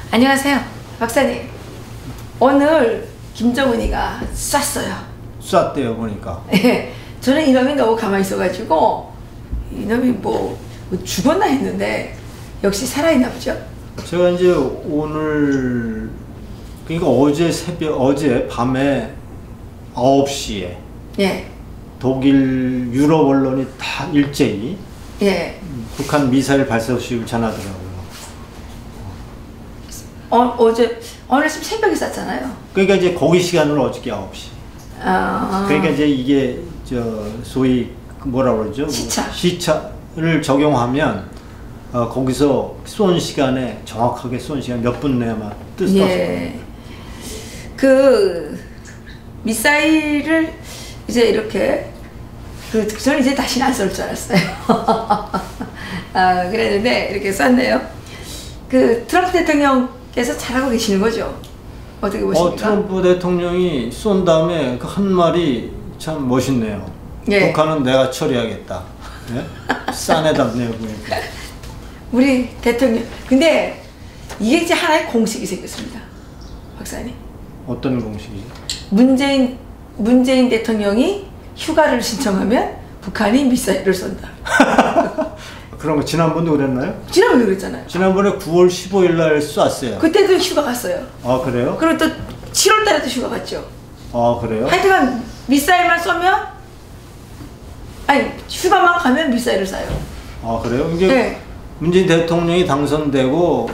안녕하세요, 박사님. 오늘 김정은이가 쐈어요. 쐈대요, 보니까. 예, 저는 이놈이 너무 가만히 있어가지고 이놈이 뭐 죽었나 했는데 역시 살아있나 보죠. 제가 이제 오늘, 그러니까 어제 밤에 9시에 예, 독일 유럽 언론이 다 일제히 예. 북한 미사일 발사 소식을 전하더라고요. 오늘 지금 새벽에 쐈잖아요. 그러니까 이제 거기 시간으로 어저께 9시. 그러니까 이제 이게 소위 뭐라 그러죠? 시차를 적용하면 거기서 쏜 시간에 정확하게 쏜 시간 몇 분 내야만 뜻이 예. 그 미사일을 이제 이렇게 저는 이제 다시는 안 쏠 줄 알았어요. 그랬는데 이렇게 쐈네요. 그 트럼프 대통령께서 잘하고 계시는 거죠? 어떻게 보십니까? 트럼프 대통령이 쏜 다음에 그 한 말이 참 멋있네요. 예. 북한은 내가 처리하겠다. 예? 싸내답네요, 보니까. 우리 대통령. 근데 이게 이제 하나의 공식이 생겼습니다, 박사님. 어떤 공식이죠? 문재인 대통령이 휴가를 신청하면 북한이 미사일을 쏜다. 그런 거 지난번도 그랬나요? 지난번에 그랬잖아요. 지난번에 9월 15일 날 쐈어요. 그때도 휴가 갔어요. 아, 그래요? 그리고 또 7월 달에도 휴가 갔죠. 아, 그래요? 하여튼간 미사일만 쏘면, 아니 휴가만 가면 미사일을 쏴요. 아, 그래요? 이게 네. 문재인 대통령이 당선되고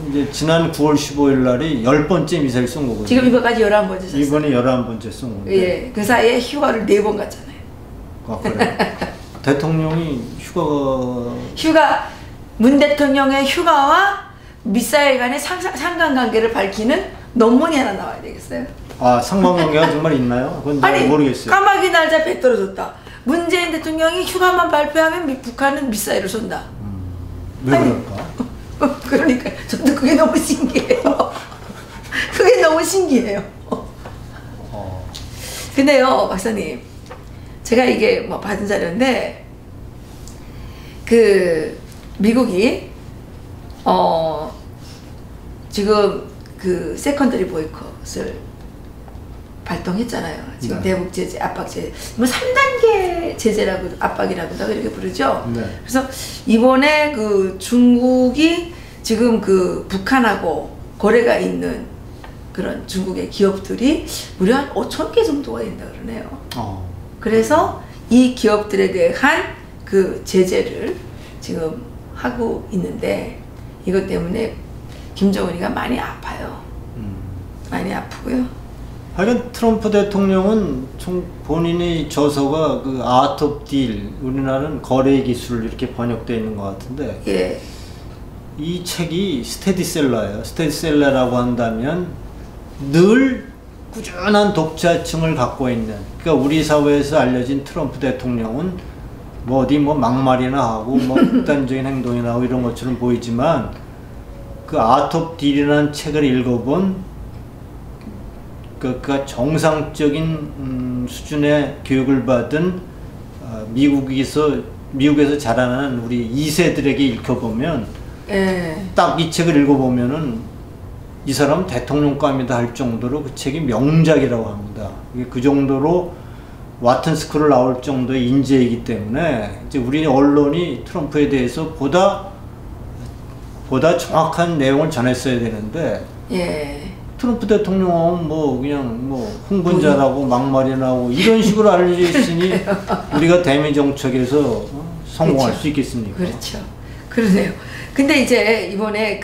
이제 지난 9월 15일 날이 10번째 미사일 쏜 거거든요. 지금 이거까지 11번째 쐈어요. 이번이 11번째 쏜 건데. 예, 그 사이에 휴가를 4번 갔잖아요. 아, 그래요? 대통령이 문 대통령의 휴가와 미사일 간의 상관관계를 밝히는 논문이 하나 나와야 되겠어요. 아, 상관관계가 정말 있나요? 그건 잘 모르겠어요. 까마귀 날짜 배 떨어졌다. 문재인 대통령이 휴가만 발표하면 북한은 미사일을 쏜다. 왜 그럴까? 그러니까 저도 그게 너무 신기해요. 그게 너무 신기해요. 근데요, 박사님, 제가 이게 뭐 받은 자료인데 그 미국이 지금 그 세컨더리 보이콧을 발동했잖아요. 지금 네. 대북 제재, 압박 제재, 뭐 3단계 제재라고 압박이라고도 이렇게 부르죠. 네. 그래서 이번에 그 중국이 지금 그 북한하고 거래가 있는 그런 중국의 기업들이 무려 한 5,000개 정도가 된다 그러네요. 그래서 이 기업들에 대한 그 제재를 지금 하고 있는데 이것 때문에 김정은이가 많이 아파요. 많이 아프고요. 하여간 트럼프 대통령은 본인의 저서가 그 아트 오브 딜, 우리나라는 거래 기술 이렇게 번역되어 있는 것 같은데, 예. 이 책이 스테디셀러예요. 스테디셀러라고 한다면 늘 꾸준한 독자층을 갖고 있는, 그러니까 우리 사회에서 알려진 트럼프 대통령은 뭐 어디 뭐 막말이나 하고 뭐 극단적인 행동이나 하고 이런 것처럼 보이지만 그 아트 오브 딜이라는 책을 읽어본 그러니까 정상적인 수준의 교육을 받은 미국에서 자라나는 우리 2세들에게 읽혀보면 딱 이 책을 읽어보면은 이 사람 대통령감이다 할 정도로 그 책이 명작이라고 합니다. 그 정도로 와튼 스쿨을 나올 정도의 인재이기 때문에 이제 우리 언론이 트럼프에 대해서 보다 정확한 내용을 전했어야 되는데 트럼프 대통령은 뭐 그냥 뭐 흥분자라고 막말이나 하고 이런 식으로 알려져 있으니 우리가 대미 정책에서 성공할 그렇죠. 수 있겠습니까? 그렇죠. 그러네요. 근데 이제 이번에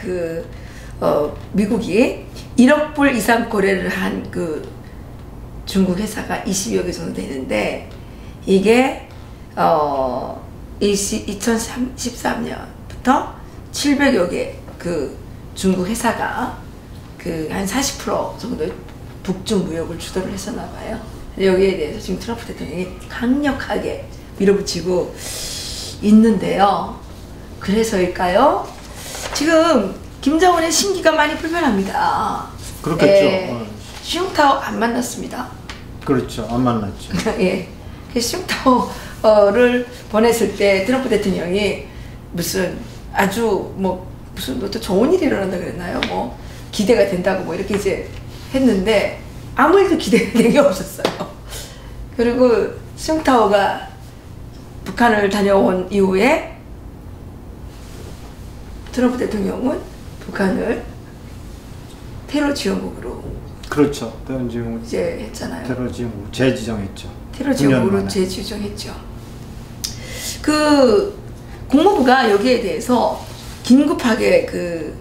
미국이 1억 불 이상 거래를 한 그 중국 회사가 20여 개 정도 되는데 이게 2013년부터 700여 개 그 중국 회사가 그 한 40% 정도 북중 무역을 주도를 했었나 봐요. 여기에 대해서 지금 트럼프 대통령이 강력하게 밀어붙이고 있는데요. 그래서일까요? 지금 김정은의 심기가 많이 불편합니다. 그렇겠죠. 슝타오 안 만났습니다. 그렇죠. 안 만났죠. 예. 슝타오를 보냈을 때 트럼프 대통령이 무슨 아주 뭐 무슨 또 좋은 일이 일어난다 그랬나요? 기대가 된다고 뭐 이렇게 이제 했는데 아무 일도 기대된 게 없었어요. 그리고 숭타오가 북한을 다녀온 이후에 트럼프 대통령은 북한을 테러 지원국으로 그렇죠. 테러 지원국 이제 했잖아요. 테러 지원국 재지정했죠. 테러 지원국으로 재지정했죠. 그 국무부가 여기에 대해서 긴급하게 그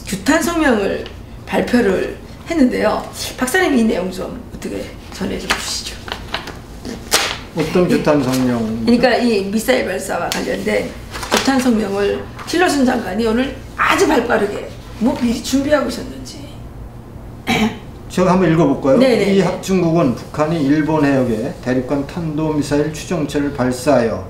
규탄 성명을 발표를 했는데요. 박사님 이 내용 좀 어떻게 전해줘 주시죠. 어떤 규탄 성명? 그러니까 이 미사일 발사와 관련된 규탄 성명을 틸러슨 장관이 오늘 아주 발빠르게 뭐 미리 준비하고 있었는지. 제가 한번 읽어볼까요? 네네. 이 합중국은 북한이 일본 해역에 대륙간 탄도미사일 추정체를 발사하여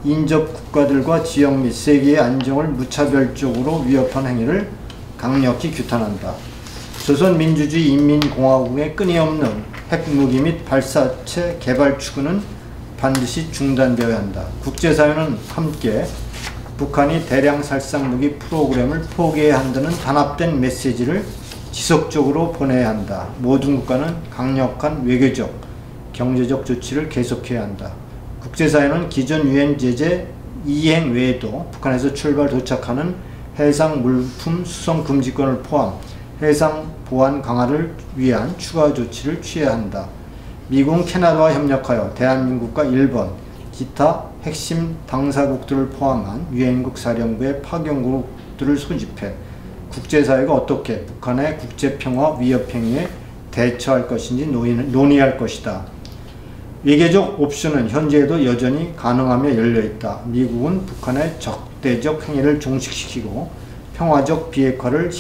인접 국가들과 지역 및 세계의 안정을 무차별적으로 위협한 행위를 강력히 규탄한다. 조선민주주의 인민공화국의 끊임없는 핵무기 및 발사체 개발 추구는 반드시 중단되어야 한다. 국제사회는 함께 북한이 대량 살상무기 프로그램을 포기해야 한다는 단합된 메시지를 지속적으로 보내야 한다. 모든 국가는 강력한 외교적, 경제적 조치를 계속해야 한다. 국제사회는 기존 유엔 제재 이행 외에도 북한에서 출발 도착하는 해상 물품 수송 금지권을 포함 해상 보안 강화를 위한 추가 조치를 취해야 한다. 미국은 캐나다와 협력하여 대한민국과 일본, 기타 핵심 당사국들을 포함한 유엔국 사령부의 파견국들을 소집해 국제사회가 어떻게 북한의 국제평화 위협 행위에 대처할 것인지 논의할 것이다. 외교적 옵션은 현재에도 여전히 가능하며 열려있다. 미국은 북한의 적대적 행위를 종식시키고 평화적 비핵화를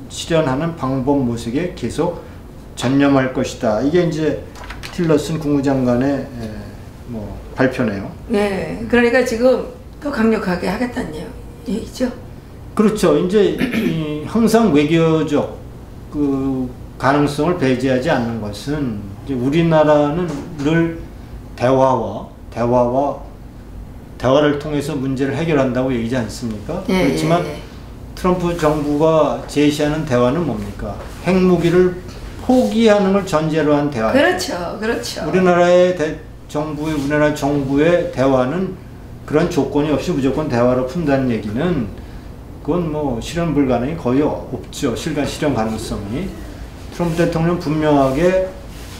실현하는 방법 모색에 계속 전념할 것이다. 이게 이제 틸러슨 국무장관의 발표네요. 네, 그러니까 지금 더 강력하게 하겠다는 얘기죠. 그렇죠. 이제 항상 외교적 그 가능성을 배제하지 않는 것은 이제 우리나라는 늘 대화를 통해서 문제를 해결한다고 얘기하지 않습니까? 네, 그렇지만 네. 트럼프 정부가 제시하는 대화는 뭡니까? 핵무기를 포기하는 걸 전제로 한 대화. 그렇죠, 그렇죠. 우리나라 정부의 대화는 그런 조건이 없이 무조건 대화로 푼다는 얘기는 그건 뭐 실현 불가능이 거의 없죠. 실현 가능성이. 트럼프 대통령 분명하게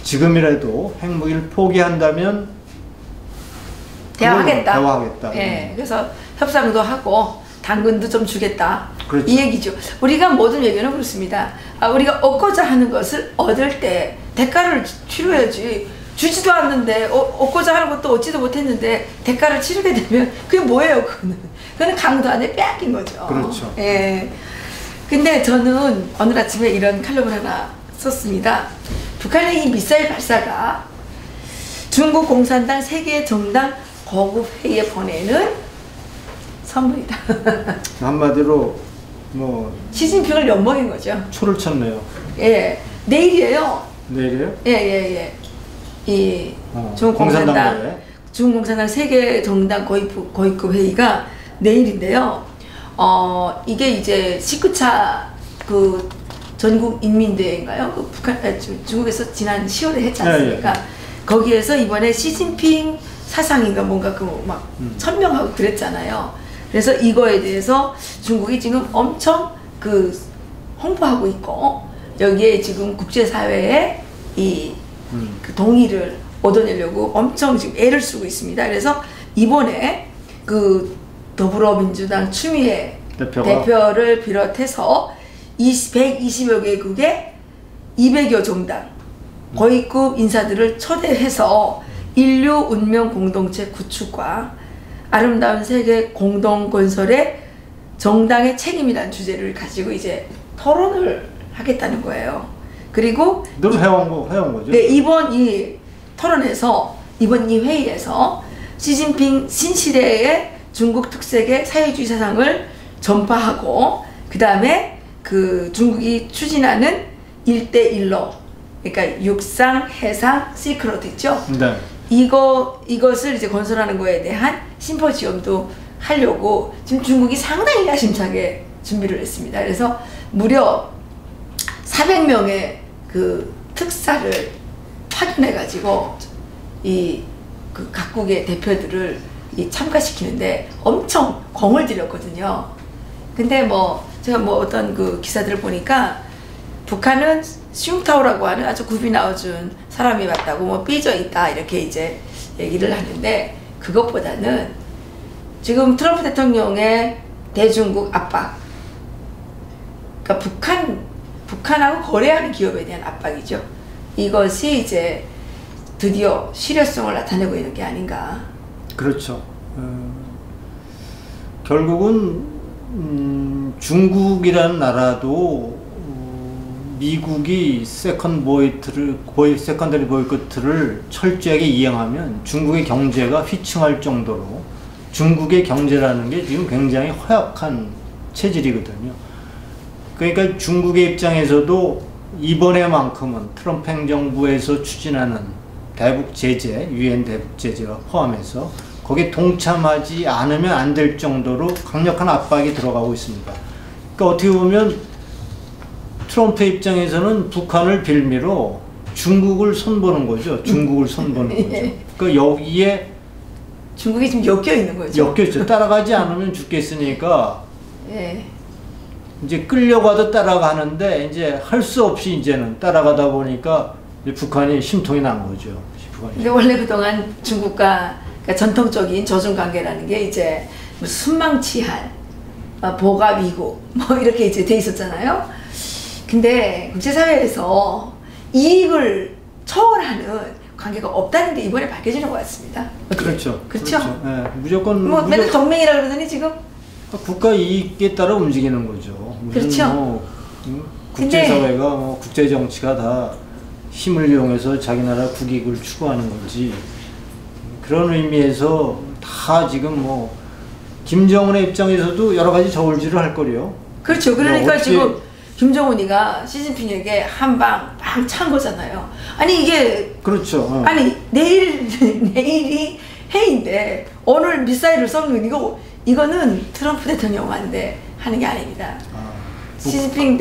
지금이라도 핵무기를 포기한다면 대화하겠다. 네, 그래서 협상도 하고 당근도 좀 주겠다. 그렇죠. 이 얘기죠. 우리가 모든 외교는 그렇습니다. 우리가 얻고자 하는 것을 얻을 때 대가를 치러야지. 주지도 않는데 얻고자 하는 것도 얻지도 못했는데 대가를 치르게 되면 그게 뭐예요? 그거는 강도 안에 빼앗긴 거죠. 그렇죠. 예. 근데 저는 오늘 아침에 이런 칼럼을 하나 썼습니다. 북한의 이 미사일 발사가 중국 공산당 세계 정당 거국 회의에 보내는 선물이다. 한마디로 시진핑을 엿먹인 거죠. 초를 쳤네요. 예, 내일이에요. 내일이에요? 예. 이 중공산당 세계 정당 거위급 회의가 내일인데요. 이게 이제 19차 그 전국 인민대회인가요? 그 중국에서 지난 10월에 했지 않습니까? 예. 거기에서 이번에 시진핑 사상인가 뭔가 막 천명하고 그랬잖아요. 그래서 이거에 대해서 중국이 지금 엄청 그 홍보하고 있고 여기에 지금 국제사회에 그 동의를 얻어내려고 엄청 지금 애를 쓰고 있습니다. 그래서 이번에 그 더불어민주당 추미애 대표를 비롯해서 120여 개국의 200여 정당 고위급 인사들을 초대해서 인류 운명 공동체 구축과 아름다운 세계 공동 건설의 정당의 책임이라는 주제를 가지고 이제 토론을 하겠다는 거예요. 그리고 늘 해온 거죠. 네, 이번 이 토론에서 이번 이 회의에서 시진핑 신시대의 중국 특색의 사회주의 사상을 전파하고 그 다음에 그 중국이 추진하는 1대1로 그러니까 육상, 해상, 실크로드 있죠? 네. 이것을 이제 건설하는 거에 대한 심포지엄도 하려고 지금 중국이 상당히 야심차게 준비를 했습니다. 그래서 무려 400명의 그 특사를 파견해가지고 그 각국의 대표들을 참가시키는데 엄청 공을 들였거든요. 근데 뭐 제가 뭐 어떤 그 기사들을 보니까 북한은 슝타오라고 하는 아주 굽이 나와준 사람이 왔다고 뭐 삐져 있다 이렇게 이제 얘기를 하는데, 그것보다는 지금 트럼프 대통령의 대중국 압박, 그러니까 북한하고 거래하는 기업에 대한 압박이죠. 이것이 이제 드디어 실효성을 나타내고 있는 게 아닌가. 그렇죠. 결국은 중국이라는 나라도 미국이 세컨더리 보이콧을 철저하게 이행하면 중국의 경제가 휘청할 정도로, 중국의 경제라는 게 지금 굉장히 허약한 체질이거든요. 그러니까 중국의 입장에서도 이번에만큼은 트럼프 행정부에서 추진하는 대북 제재, 유엔 대북 제재와 포함해서 거기에 동참하지 않으면 안 될 정도로 강력한 압박이 들어가고 있습니다. 그러니까 어떻게 보면 트럼프 입장에서는 북한을 빌미로 중국을 손보는 거죠. 중국을 손보는 거죠. 그러니까 여기에 중국이 지금 엮여 있는 거죠. 엮여 있죠. 따라가지 않으면 죽겠으니까 예. 이제 끌려가도 따라가는데 이제 할 수 없이 이제는 따라가다 보니까 이제 북한이 심통이 난 거죠. 근데 원래 그동안 중국과 그러니까 전통적인 저중 관계라는 게 이제 뭐 순망치한, 보가 위국 뭐 이렇게 이제 돼 있었잖아요. 근데 국제사회에서 이익을 초월하는 관계가 없다는 게 이번에 밝혀지는 것 같습니다. 그렇죠. 그렇죠. 네, 무조건 뭐 맨날 동맹이라 그러더니 지금 국가 이익에 따라 움직이는 거죠. 그렇죠. 뭐, 국제사회가 뭐 국제 정치가 다 힘을 이용해서 자기 나라 국익을 추구하는 거지. 그런 의미에서 다 지금 뭐 김정은의 입장에서도 여러 가지 저울질을 할 거래요. 그렇죠. 그러니까 지금 김정은이가 시진핑에게 한 방 빵 찬 거잖아요. 아니 이게 그렇죠. 아니 내일이 해인데 오늘 미사일을 쏘는 이거는 트럼프 대통령한테 하는 게 아닙니다. 시진핑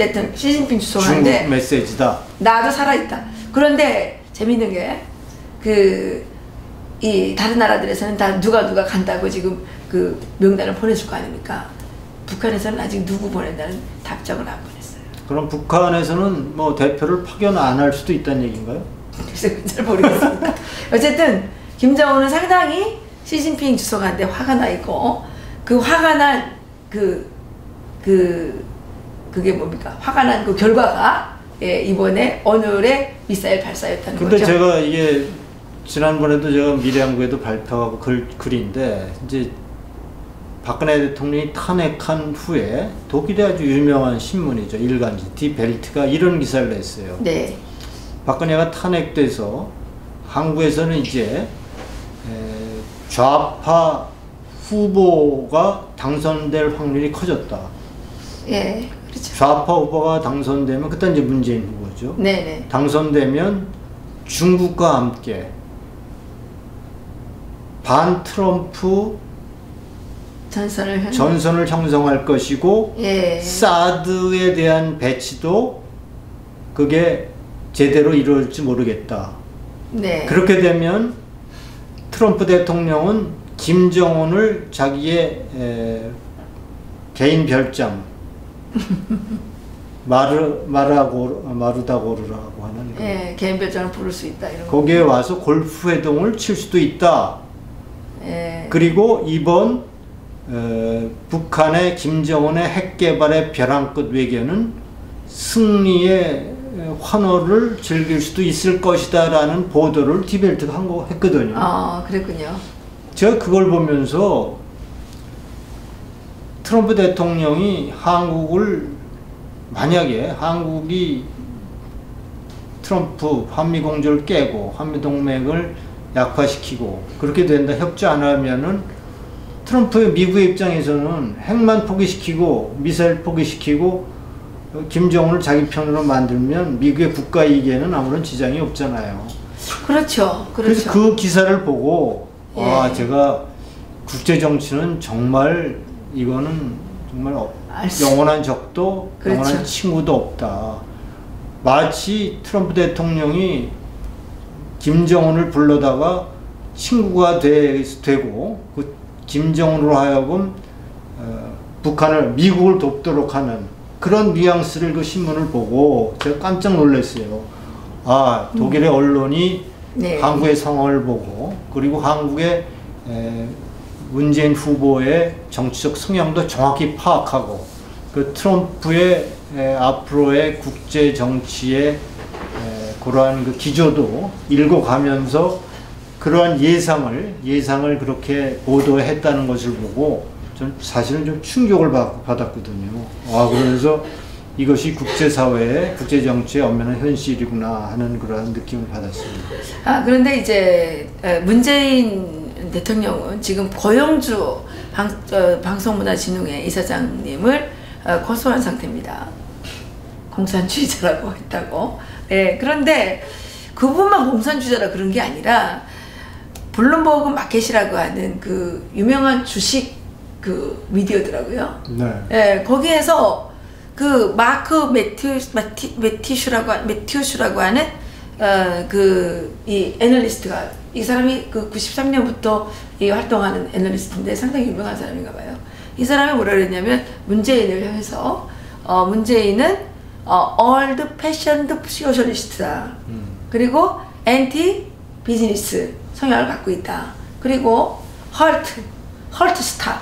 주석한테 중국 메시지다. 나도 살아있다. 그런데 재밌는 게 이 다른 나라들에서는 다 누가 간다고 지금 그 명단을 보내줄 거 아닙니까? 북한에서는 아직 누구 보낸다는 답장을 안 보냈어요. 그럼 북한에서는 뭐 대표를 파견 안 할 수도 있다는 얘기인가요? 글쎄 잘 모르겠습니다. 어쨌든 김정은은 상당히 시진핑 주석한테 화가 나 있고, 그 화가 난 그게 뭡니까? 화가 난 그 결과가 이번에 오늘의 미사일 발사였다는 거죠. 근데 제가 이게 지난번에도 제가 미래연구에도 발표하고 글인데, 이제 박근혜 대통령이 탄핵한 후에 독일의 아주 유명한 신문이죠. 일간지 디벨트가 이런 기사를 냈어요. 네. 박근혜가 탄핵돼서 한국에서는 이제 좌파 후보가 당선될 확률이 커졌다. 예, 그렇죠. 좌파 후보가 당선되면 그때 이제 문재인 후보죠. 네네. 당선되면 중국과 함께 반 트럼프 전선을 형성할 것이고, 예. 사드에 대한 배치도 그게 제대로 이루어질지 모르겠다. 네. 그렇게 되면 트럼프 대통령은 김정은을 자기의 개인 별장 마르다고르라고 하는 예, 개인 별장을 부를 수 있다 이런 거기에 와서 골프 회동을 칠 수도 있다. 예. 그리고 이번 북한의 김정은의 핵 개발의 벼랑 끝 외교는 승리의 환호를 즐길 수도 있을 것이다라는 보도를 디벨트가 했거든요. 아, 그랬군요. 제가 그걸 보면서 트럼프 대통령이 만약에 한국이 트럼프 한미 공조를 깨고 한미 동맹을 약화시키고 그렇게 된다, 협조 안 하면은 트럼프의 미국의 입장에서는 핵만 포기시키고 미사일 포기시키고 김정은을 자기 편으로 만들면 미국의 국가 이익에는 아무런 지장이 없잖아요. 그렇죠. 그래서 그 기사를 보고 예. 제가 국제 정치는 정말 이거는 정말 영원한 적도 그렇죠. 영원한 친구도 없다. 마치 트럼프 대통령이 김정은을 불러다가 친구가 되고 그 김정은으로 하여금 미국을 돕도록 하는 그런 뉘앙스를 그 신문을 보고 제가 깜짝 놀랐어요. 아, 독일의 언론이 네. 한국의 상황을 보고 그리고 한국의 문재인 후보의 정치적 성향도 정확히 파악하고 그 트럼프의 앞으로의 국제 정치의 그러한 그 기조도 읽어가면서 그러한 예상을 그렇게 보도했다는 것을 보고 전 사실은 좀 충격을 받았거든요. 아, 그래서 이것이 국제사회의 국제정치의 엄연한 현실이구나 하는 그러한 느낌을 받았습니다. 아, 그런데 이제 문재인 대통령은 지금 고영주 방송문화진흥회 이사장님을 고소한 상태입니다. 공산주의자라고 했다고. 네, 그런데 그분만 공산주의자라 그런 게 아니라 블룸버그 마켓이라고 하는 그 유명한 주식 그 미디어더라고요. 네. 네, 거기에서 그 마크 매튜슈라고 하는 이 애널리스트가, 이 사람이 그 93년부터 활동하는 애널리스트인데 상당히 유명한 사람인가 봐요. 이 사람이 뭐라 그랬냐면 문재인을 향해서 문재인은 old fashioned 소셜리스트다. 그리고 anti 비즈니스 성향을 갖고 있다. 그리고 헐트 스타,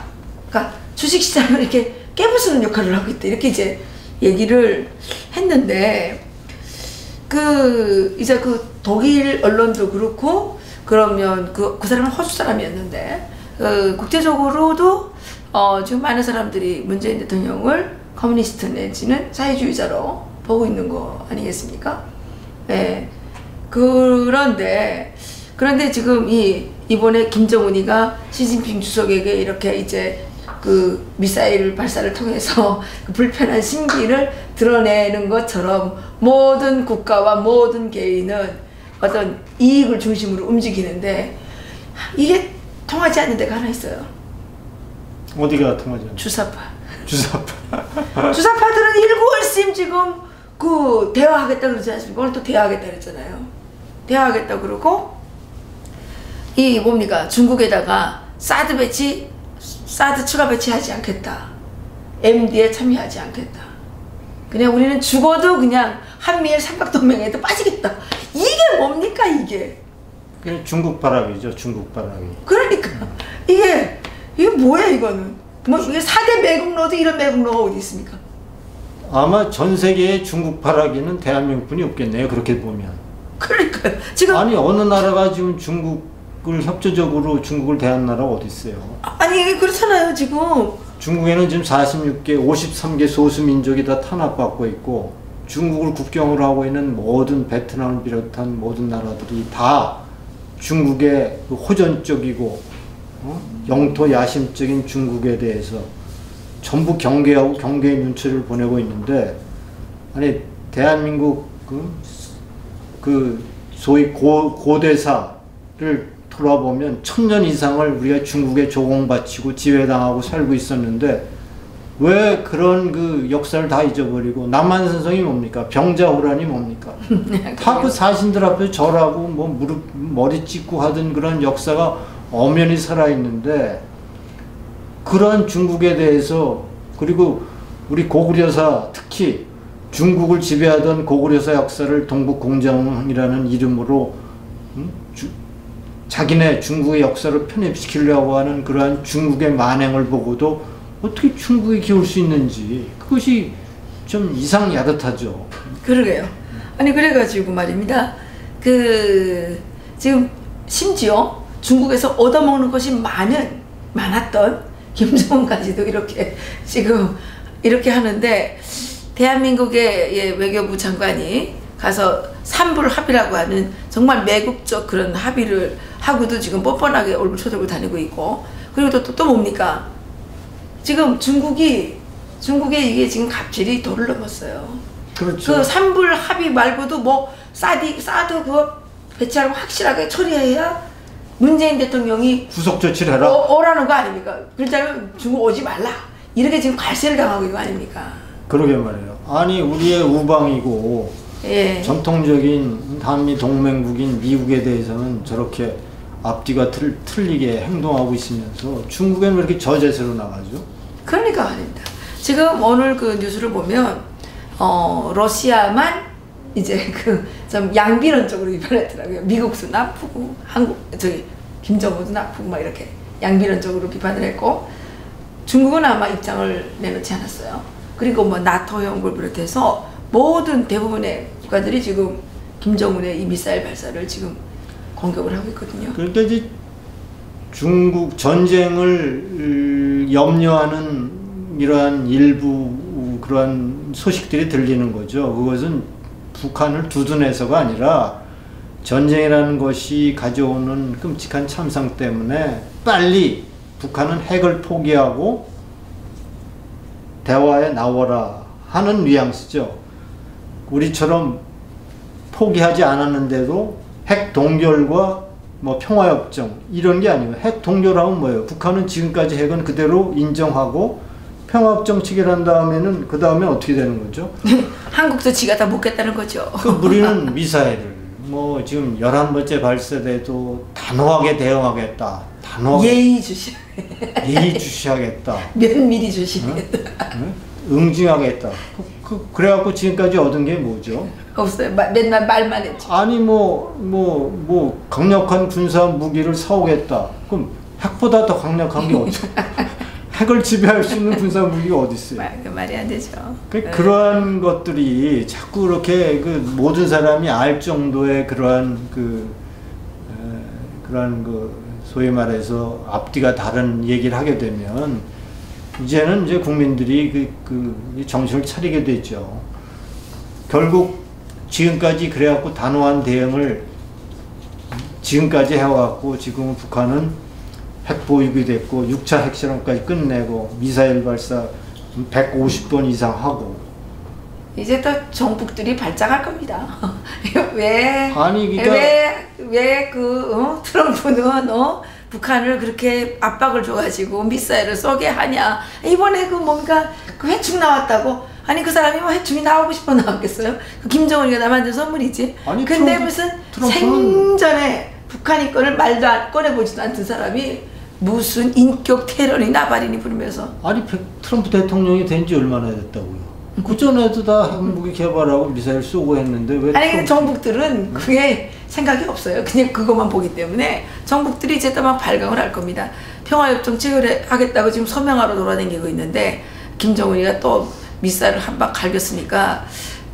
그러니까 주식시장을 이렇게 깨부수는 역할을 하고 있다. 이렇게 이제 얘기를 했는데 이제 그 독일 언론도 그렇고 그러면 그 사람은 호주 사람이었는데 국제적으로도 지금 많은 사람들이 문재인 대통령을 커뮤니스트 내지는 사회주의자로 보고 있는 거 아니겠습니까? 네. 그런데 지금 이번에 김정은이가 시진핑 주석에게 이렇게 이제 그 미사일 발사를 통해서 그 불편한 심기를 드러내는 것처럼 모든 국가와 모든 개인은 어떤 이익을 중심으로 움직이는데 이게 통하지 않는 데가 하나 있어요. 어디가 통하지 않는? 주사파. 주사파들은 일구월심 지금 그 대화하겠다 그러지 않습니까? 오늘 또 대화하겠다 그랬잖아요. 대화하겠다 그러고 뭡니까? 중국에다가 사드 추가 배치하지 않겠다. MD에 참여하지 않겠다. 그냥 우리는 죽어도 그냥 한미일 삼각동맹에도 빠지겠다. 이게 뭡니까 이게? 그냥 중국 바람이죠. 중국 바람이. 그러니까 이게 뭐야 이거는? 뭐 이게 4대 매국노도 이런 매국노가 어디 있습니까? 아마 전 세계에 중국 바라기는 대한민국뿐이 없겠네요. 그렇게 보면. 그러니까 지금 아니 어느 나라가 지금 중국을 협조적으로 중국을 대한 나라가 어디 있어요? 아니 그렇잖아요 지금. 중국에는 지금 46개, 53개 소수민족이 다 탄압받고 있고 중국을 국경으로 하고 있는 모든 베트남을 비롯한 모든 나라들이 다 중국의 그 호전적이고 영토 야심적인 중국에 대해서 전부 경계하고 경계의 눈초리를 보내고 있는데 아니 대한민국 그 소위 고대사를 돌아보면 1000년 이상을 우리가 중국에 조공바치고 지배당하고 살고 있었는데 왜 그런 그 역사를 다 잊어버리고 남한산성이 뭡니까? 병자호란이 뭡니까? 다 그 사신들 앞에 절하고 뭐 머리 찍고 하던 그런 역사가 엄연히 살아있는데 그런 중국에 대해서 그리고 우리 고구려사 특히 중국을 지배하던 고구려사 역사를 동북공정이라는 이름으로 자기네 중국의 역사를 편입시키려고 하는 그러한 중국의 만행을 보고도 어떻게 중국에 기울 수 있는지 그것이 좀 이상 야릇하죠. 그러게요. 아니 그래가지고 말입니다. 지금 심지어 중국에서 얻어먹는 것이 많았던 김정은까지도 이렇게 지금 이렇게 하는데 대한민국의 외교부 장관이 가서 삼불 합의라고 하는 정말 매국적 그런 합의를 하고도 지금 뻔뻔하게 얼굴 쳐들고 다니고 있고 그리고 또 뭡니까? 지금 중국에 이게 지금 갑질이 도를 넘었어요. 그렇죠. 그 삼불 합의 말고도 뭐 사드 그거 배치하고 확실하게 처리해야 문재인 대통령이 후속 조치를 해라. 오라는 거 아닙니까? 그렇다면 중국 오지 말라. 이렇게 지금 관세를 당하고 있는 거 아닙니까? 그러게 말이에요. 아니 우리의 우방이고 예. 전통적인 한미 동맹국인 미국에 대해서는 저렇게 앞뒤가 틀리게 행동하고 있으면서 중국에는 왜 이렇게 저제세로 나가죠? 그러니까 말입니다. 지금 오늘 그 뉴스를 보면 러시아만 이제 그 좀 양비론적으로 비판했더라고요. 미국도 나쁘고 김정은도 나쁘고 막 이렇게 양비론적으로 비판을 했고 중국은 아마 입장을 내놓지 않았어요. 그리고 뭐 나토 형을 비롯해서 모든 대부분의 국가들이 지금 김정은의 이 미사일 발사를 지금 공격을 하고 있거든요. 그러니까 이제 중국 전쟁을 염려하는 이러한 일부 그러한 소식들이 들리는 거죠. 그것은 북한을 두둔해서가 아니라 전쟁이라는 것이 가져오는 끔찍한 참상 때문에 빨리 북한은 핵을 포기하고 대화에 나와라 하는 뉘앙스죠. 우리처럼 포기하지 않았는데도 핵 동결과 뭐 평화협정 이런 게 아니에요. 핵 동결하면 뭐예요? 북한은 지금까지 핵은 그대로 인정하고 평화협정 체결한 다음에는 그 다음에 어떻게 되는 거죠? 한국도 지가 다 먹겠다는 거죠. 그 우리는 미사일을 뭐 지금 11번째 발사돼도 단호하게 대응하겠다. 단호하게 예의주시하겠다. 면밀히 주시겠다. 응징하겠다. 그래갖고 지금까지 얻은 게 뭐죠? 없어요. 맨날 말만 했죠. 아니 강력한 군사 무기를 사오겠다. 그럼 핵보다 더 강력한 게 어떻게? 핵을 지배할 수 있는 군사 무기가 어디 있어요? 말이 안 되죠. 그러한 것들이 자꾸 그렇게 그 모든 사람이 알 정도의 그러한 소위 말해서 앞뒤가 다른 얘기를 하게 되면 이제는 이제 국민들이 정신을 차리게 되죠. 결국 지금까지 그래갖고 단호한 대응을 지금까지 해왔고 지금은 북한은 핵 보유국이 됐고 6차 핵실험까지 끝내고 미사일 발사 150번 이상 하고 이제 또 정북들이 발작할 겁니다. 왜 트럼프는 북한을 그렇게 압박을 줘가지고 미사일을 쏘게 하냐. 이번에 그 해충 나왔다고. 아니 그 사람이 뭐 해충이 나오고 싶어 나왔겠어요? 그 김정은이가 남한테 선물이지. 아니, 근데 무슨 생전에 북한이 거를 말도 꺼내보지도 않던 사람이 무슨 인격 테러니 나발이니 부르면서. 아니 트럼프 대통령이 된 지 얼마나 됐다고요? 그 전에도 다 핵무기 개발하고 미사일 쏘고 했는데 왜? 아니 근데 정북들은 그게 생각이 없어요. 그냥 그것만 보기 때문에 정북들이 이제 또 막 발광을 할 겁니다. 평화협정 체결하겠다고 지금 서명하러 돌아다니고 있는데 김정은이가 또 미사일을 한 방 갈겼으니까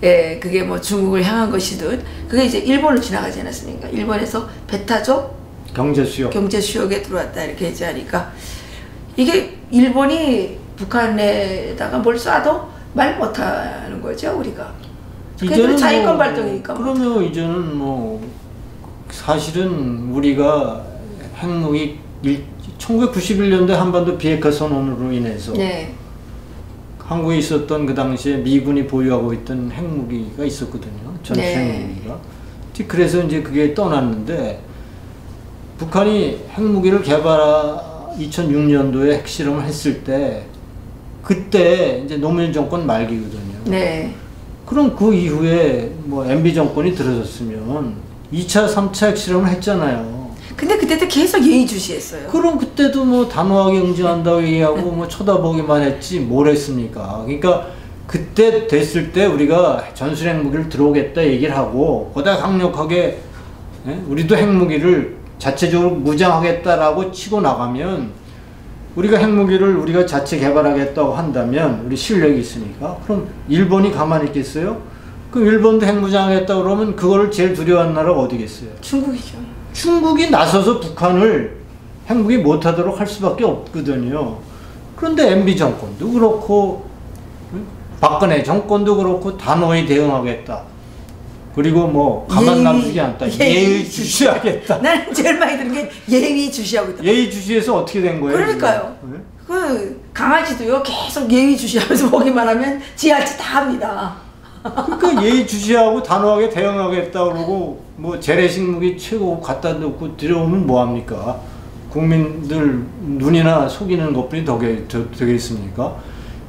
예, 그게 뭐 중국을 향한 것이든 그게 이제 일본을 지나가지 않았습니까? 일본에서 배타적 경제 수역에 들어왔다 이렇게 얘기하니까 이게 일본이 북한에다가 뭘 쏴도 말 못하는 거죠 우리가. 이제는 자위권 발동이니까. 그러면 이제는 사실은 우리가 핵무기 1991년도에 한반도 비핵화 선언으로 인해서 네. 한국에 있었던 그 당시에 미군이 보유하고 있던 핵무기가 있었거든요. 전투 핵무기가. 그래서 이제 그게 떠났는데 북한이 핵무기를 2006년도에 핵실험을 했을 때 그때 이제 노무현 정권 말기거든요. 네. 그럼 그 이후에 MB 정권이 들어섰으면 2차, 3차 핵실험을 했잖아요. 근데 그때도 계속 예의주시했어요. 그럼 그때도 단호하게 응징한다고 얘기하고 쳐다보기만 했지 뭘 했습니까? 그러니까 그때 됐을 때 우리가 전술 핵무기를 들어오겠다 얘기를 하고 거기다 강력하게 우리도 핵무기를 자체적으로 무장하겠다라고 치고 나가면 우리가 핵무기를 우리가 자체 개발하겠다고 한다면 우리 실력이 있으니까 그럼 일본이 가만히 있겠어요? 그럼 일본도 핵무장하겠다 그러면 그거를 제일 두려워하는 나라가 어디겠어요? 중국이죠. 중국이 나서서 북한을 핵무기 못하도록 할 수밖에 없거든요. 그런데 MB 정권도 그렇고 박근혜 정권도 그렇고 단호히 대응하겠다. 그리고 가만 놔두지 않다. 예의주시하겠다. 나는 제일 많이 들은 게 예의주시하고 있다. 예의주시해서 어떻게 된 거예요? 그러니까요. 그 강아지도요 계속 예의주시하면서 보기만 하면 지 할 짓 다 합니다. 그러니까 예의주시하고 단호하게 대응하겠다 그러고 재래식 무기 최고 갖다 놓고 들여오면 뭐합니까? 국민들 눈이나 속이는 것뿐이 되겠습니까?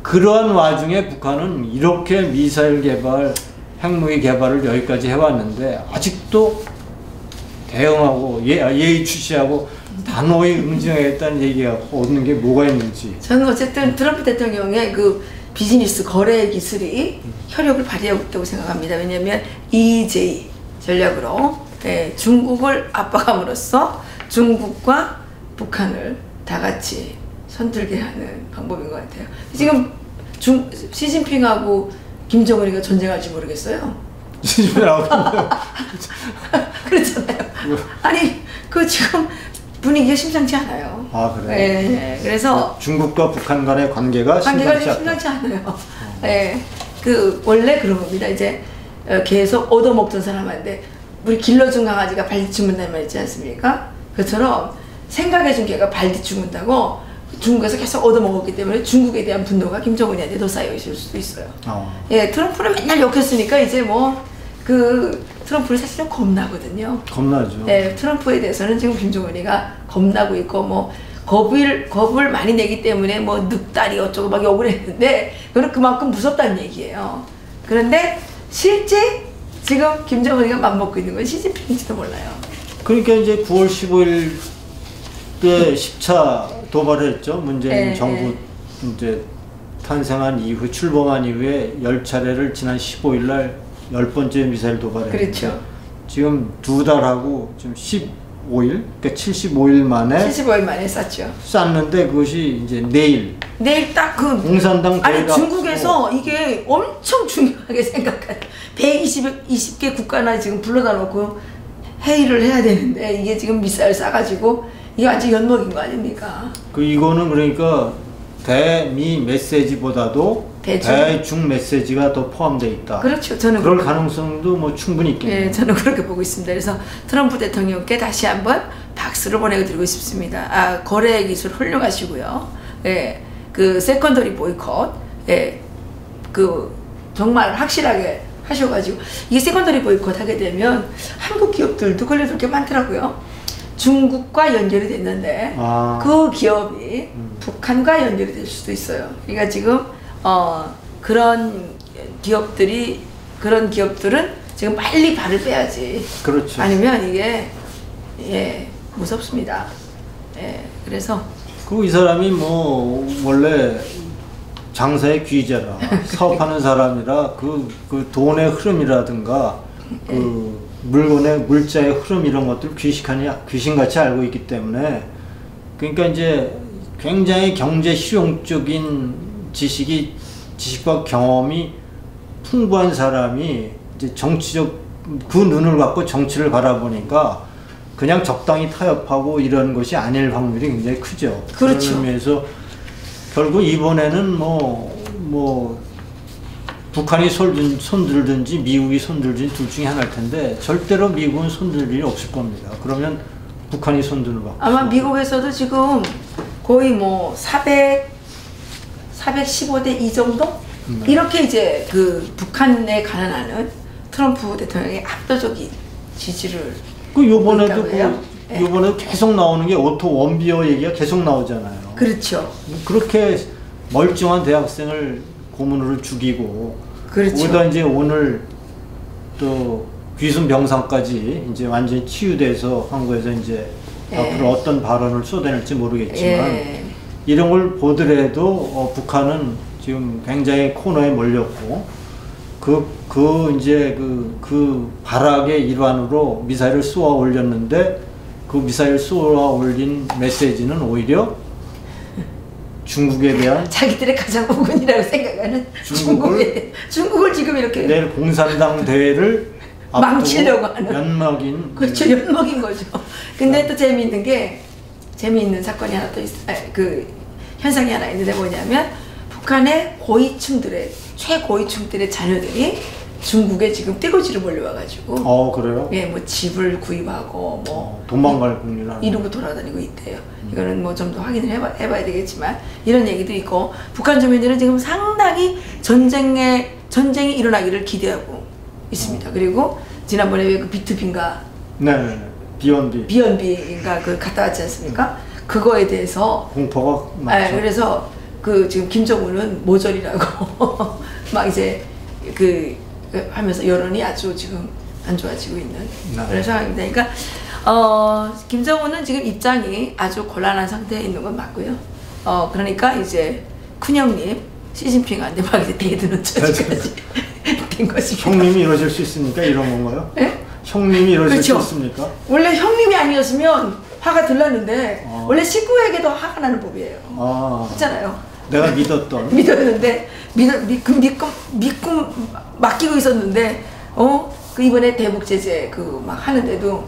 그러한 와중에 북한은 이렇게 미사일 개발, 핵무기 개발을 여기까지 해왔는데 아직도 대응하고 예의주시하고 단호히 응징하겠다는 얘기가 얻는 게 뭐가 있는지. 저는 어쨌든 트럼프 대통령의 그 비즈니스 거래 기술이 효력을 발휘하고 있다고 생각합니다. 왜냐하면 EJ 전략으로 중국을 압박함으로써 중국과 북한을 다 같이 손들게 하는 방법인 것 같아요. 지금 시진핑하고 김정은이가 전쟁할지 모르겠어요. 시진핑하고 그렇잖아요. 아니 그 지금 분위기가 심상치 않아요. 아 그래요? 네, 그래서 중국과 북한 간의 관계가 심상치 않아요. 네, 그 원래 그런 겁니다. 이제 계속 얻어먹던 사람한테 우리 길러준 강아지가 발디 죽는다는 말 있지 않습니까? 그처럼 생각해준 개가 발디 죽는다고 중국에서 계속 얻어먹었기 때문에 중국에 대한 분노가 김정은이한테 더 쌓여 있을 수도 있어요. 예, 트럼프를 맨날 욕했으니까 이제 뭐 그 트럼프를 사실 좀 겁나거든요. 겁나죠. 예, 트럼프에 대해서는 지금 김정은이가 겁나고 있고 뭐 겁을 많이 내기 때문에 뭐 늑다리 어쩌고 막 욕을 했는데 그건 그만큼 무섭다는 얘기예요. 그런데 실제 지금 김정은이가 맘먹고 있는 건 시진핑인지도 몰라요. 그러니까 이제 9월 15일 때 10차 도발을 했죠. 문재인 정부 이제 탄생한 이후, 출범한 이후에 10차례를 지난 15일 날 10번째 미사일 도발을 했죠. 그렇죠. 지금 2달하고 지금 15일, 그러니까 75일 만에 쐈죠. 쐈는데 그것이 이제 내일 딱 그 공산당 아니 중국에서 이게 엄청 중요하게 생각한 120개 국가나 지금 불러다 놓고 회의를 해야 되는데 이게 지금 미사일 쏴가지고 이게 완전 연먹인 거 아닙니까? 이거는 그러니까 대미 메시지보다도 대중 메시지가 더 포함되어 있다. 그렇죠. 저는 그럴 가능성도 뭐 충분히 있겠네요. 예, 저는 그렇게 보고 있습니다. 그래서 트럼프 대통령께 다시 한번 박수를 보내드리고 싶습니다. 거래 기술 훌륭하시고요. 예, 그 세컨더리 보이콧, 그 정말 확실하게 하셔가지고 이게 세컨더리 보이콧 하게 되면 한국 기업들도 걸려들 게 많더라고요. 중국과 연결이 됐는데 그 기업이 북한과 연결이 될 수도 있어요. 그러니까 지금 그런 기업들은 지금 빨리 발을 빼야지. 그렇죠. 아니면 이게 무섭습니다. 그래서 이 사람이 뭐 원래 장사의 귀재라 사업하는 사람이라 그 돈의 흐름이라든가 그 물자의 흐름 이런 것들 귀신같이 알고 있기 때문에 그러니까 이제 굉장히 경제 실용적인 지식과 경험이 풍부한 사람이 이제 정치적 그 눈을 갖고 정치를 바라보니까 그냥 적당히 타협하고 이런 것이 아닐 확률이 굉장히 크죠. 그렇죠. 그런 의미에서 결국 이번에는 뭐 북한이 손들든지 미국이 손들든지 둘 중에 하나일 텐데 절대로 미국은 손들 일이 없을 겁니다. 그러면 북한이 손들을 받고 아마 미국에서도 지금 거의 뭐 415대 2 정도? 이렇게 이제 그 북한에 가난하는 트럼프 대통령의 압도적인 지지를 요번에도 요번에 계속 나오는 게 오토 원비어 얘기가 계속 나오잖아요. 그렇죠. 그렇게 멀쩡한 대학생을 고문으로 죽이고 그렇죠. 거기다 이제 오늘 또 귀순 병상까지 이제 완전히 치유돼서 한국에서 이제 앞으로 어떤 발언을 쏟아낼지 모르겠지만 이런 걸 보더라도 북한은 지금 굉장히 코너에 몰렸고 이제 그 발악의 일환으로 미사일을 쏘아 올렸는데 그 미사일 쏘아 올린 메시지는 오히려 중국에 대한 자기들의 가장 우군이라고 생각하는 중국을 지금 이렇게 내일 공산당 대회를 망치려고 하는 연막인 그렇죠. 연막인 거죠. 근데 또 재미있는 사건이 하나 또 그 현상이 하나 있는데 뭐냐면 북한의 최고위층들의 자녀들이 중국에 지금 떼거지로 몰려와가지고 그래요? 예, 뭐 집을 구입하고 뭐 도망갈 국리라 이러고 돌아다니고 있대요. 이거는 뭐 좀 더 확인을 해봐야 되겠지만 이런 얘기도 있고 북한 주민들은 지금 상당히 전쟁이 일어나기를 기대하고 있습니다. 그리고 지난번에 왜 그 B2B인가 비욘비인가 그 갔다 왔지 않습니까? 그거에 대해서 공포가 많죠. 그래서 그 지금 김정은은 모절이라고 막 이제 그 하면서 여론이 아주 지금 안 좋아지고 있는 그런 상황입니다. 그러니까 김정은은 지금 입장이 아주 곤란한 상태에 있는 건 맞고요. 그러니까 이제 큰형님 시진핑한테 막 이제 대드는 처지까지 된 것입니다. 형님이 이러실 수 있습니까? 이런 건가요? 네? 형님이 이러실 그렇죠. 수 있습니까? 원래 형님이 아니었으면 화가 들렀는데 원래 식구에게도 화가 나는 법이에요. 그렇잖아요. 내가 믿었던 믿었는데 믿고 맡기고 있었는데 그 이번에 대북 제재 그 막 하는데도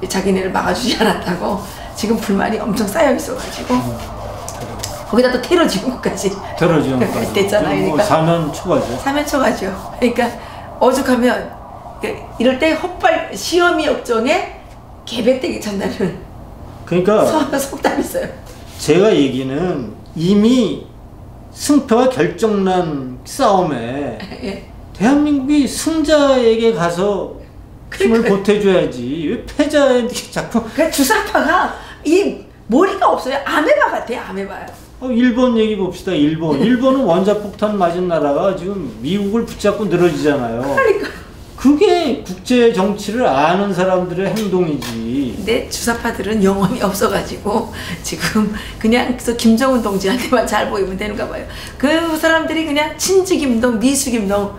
자기네를 막아주지 않았다고 지금 불만이 엄청 쌓여 있어가지고 거기다 또 테러 지원까지 됐잖아요. 뭐 그러니까 사면 초과죠. 사면 초과죠. 그러니까 오죽하면 이럴 때 헛발 시험이 역정에 개배때기 찬다는 그러니까 속담이 있어요. 제가 얘기는 이미 승패가 결정난 싸움에 예. 대한민국이 승자에게 가서 힘을 보태줘야지 왜 패자에게 자꾸 그러니까 주사파가 이 머리가 없어요. 아메바 같아요. 아메바요. 일본 얘기 봅시다. 일본은 원자폭탄 맞은 나라가 지금 미국을 붙잡고 늘어지잖아요. 그러니까 그게 국제 정치를 아는 사람들의 행동이지. 근데 주사파들은 영혼이 없어가지고 지금 그냥 그 김정은 동지한테만 잘 보이면 되는가 봐요. 그 사람들이 그냥 친지김동, 미수김동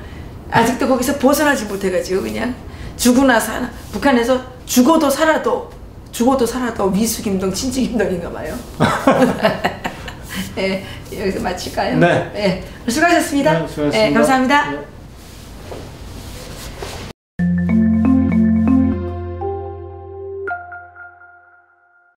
아직도 거기서 벗어나지 못해가지고 그냥 죽으나 사나 북한에서 죽어도 살아도 미수김동, 친지김동인가 봐요. 네, 여기서 마칠까요? 네. 네, 수고하셨습니다. 네, 수고하셨습니다. 네, 감사합니다. 네.